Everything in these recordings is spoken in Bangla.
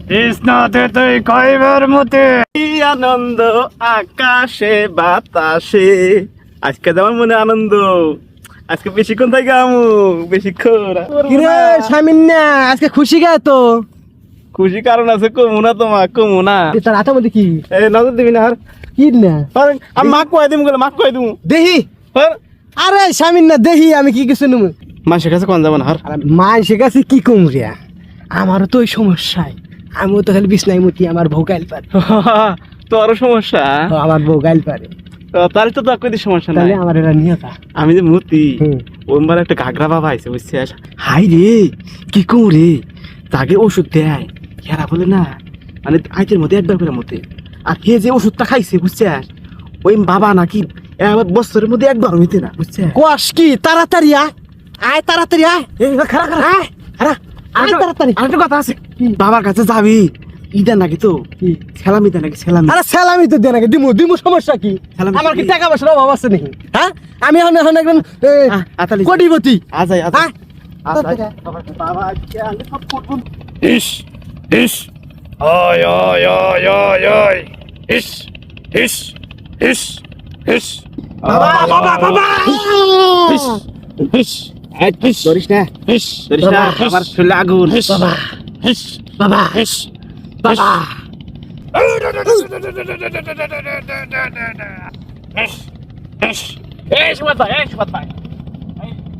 কৃষ্ণতে তুই কইবার মতে আনন্দ আকাশে বাতাসে। আজকে যেমন মনে আনন্দ, আজকে বেশিক্ষণ থেকে আমু বেশিক্ষণ। কিরে সামিন্না আজকে খুশি গে তো? খুশি কারণ আছে, কমু না তোমা কমু না। তার হাতের মধ্যে কি? এ নজর দিবি না আর কি না? আমি মাক কয়ে দিমু গেলে মাক কয়ে দিমু। দেহি আরে সামিন্না দেহি আমি কি কিছু নেবো মানুষের কাছে কোন যাবো না আর মায়ের কাছে কি কমরিয়া? আমারও তো ওই সমস্যায়, আমিও তো খালি বিছনাই মতি, আমার বউ গাইল পারে। তোরও সমস্যা? আমার বউ গাইল পারে, তাহলে তো তোর কোনো সমস্যা নাই। তাহলে আমার এটা নিয়ে যা। আমি যে মূর্তি ওমবার একটা ঘাগরা বাবা আইছে বুঝছিস? হাই রে কি কমরে তাকে ওষুধ দেয়, হেরা বলে না মানে আইতের মধ্যে একবার করে মতে। আর হে যে ওষুধটা খাইছে বুঝছিস, ওই বাবা নাকি বছরের মধ্যে একবার হইতে না বুঝছিস? কোয়াস কি তাড়াতাড়ি আয়, আয় তাড়াতাড়ি আয়, খারা খারা আয় খারা আয় তাড়াতাড়ি। আরেকটা কথা আছে, বাবার কাছে যাবি ইদা নাকি তো ছেলামি দেয় নাকি ছেলামি। আরে সেলামি তো দে নাকি দিমু দিমু, সমস্যা কি? আমার কি টাকা পয়সার অভাব আছে নাকি? হ্যাঁ আমি এখন এখন একজন কোটিপতি। আজাই আজাই হ্যাঁ বাবা আজকে আমি সব করব। ইস ইস ওই ওই ওই ওই ওই ইস ইস ইস ইস বাবা বাবা বাবা ইস ইস ইস ধরিস না ইস ধরিস না, আমার শরীরে আগুন। বাবা ইস বাবা ইস বাবা এই সুবাদ ভাই, এই সুবাদ ভাই,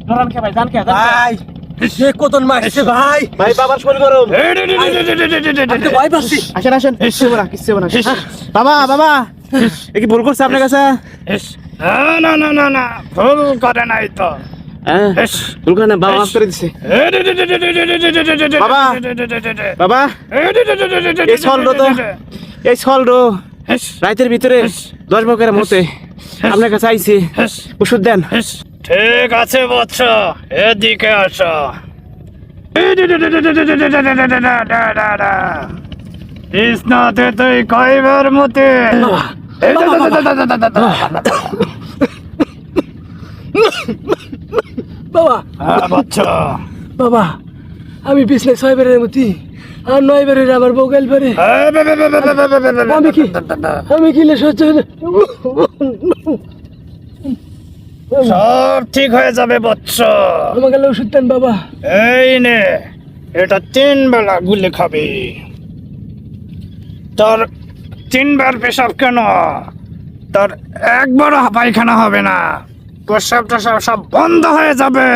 নরান কে ভাই, জান কে ভাই সে কতন মারছে ভাই। ভাই বাবার শরীর গরম। আমি ভয় পাচ্ছি। আসেন আসেন, কিচ্ছু হবে না কিচ্ছু হবে না। বাবা বাবা এ কি ভুল করছে আপনার কাছে? না না না না ভুল করে নাই তো। হ্যাঁ ভুল করে না, বাবা মাফ করে দিছে। বাবা বাবা এই ছলটো তো এই ছলটো রাতের ভিতরে 10 বকের মতে আপনার কাছে আইছে, ওষুধ দেন। ঠিক আছে বৎস, এদিকে আসো। কৃষ্ণতে তুই কইবার মতে বাবা বৎস, বাবা আমি পিছনে 6 বারের মতি আর 9 বারের আমার বউ গাইল পারে। আমি কি সহ্য সব ঠিক হয়ে যাবে বৎস। আমাকে ওষুধ দেন বাবা। এই নে, এটা 3 বেলা গুলে খাবি। তোর 3 বার পেশাব কেন, তোর একবারও পায়খানা হবে না, প্রসাব টসাব সব বন্ধ হয়ে যাবে।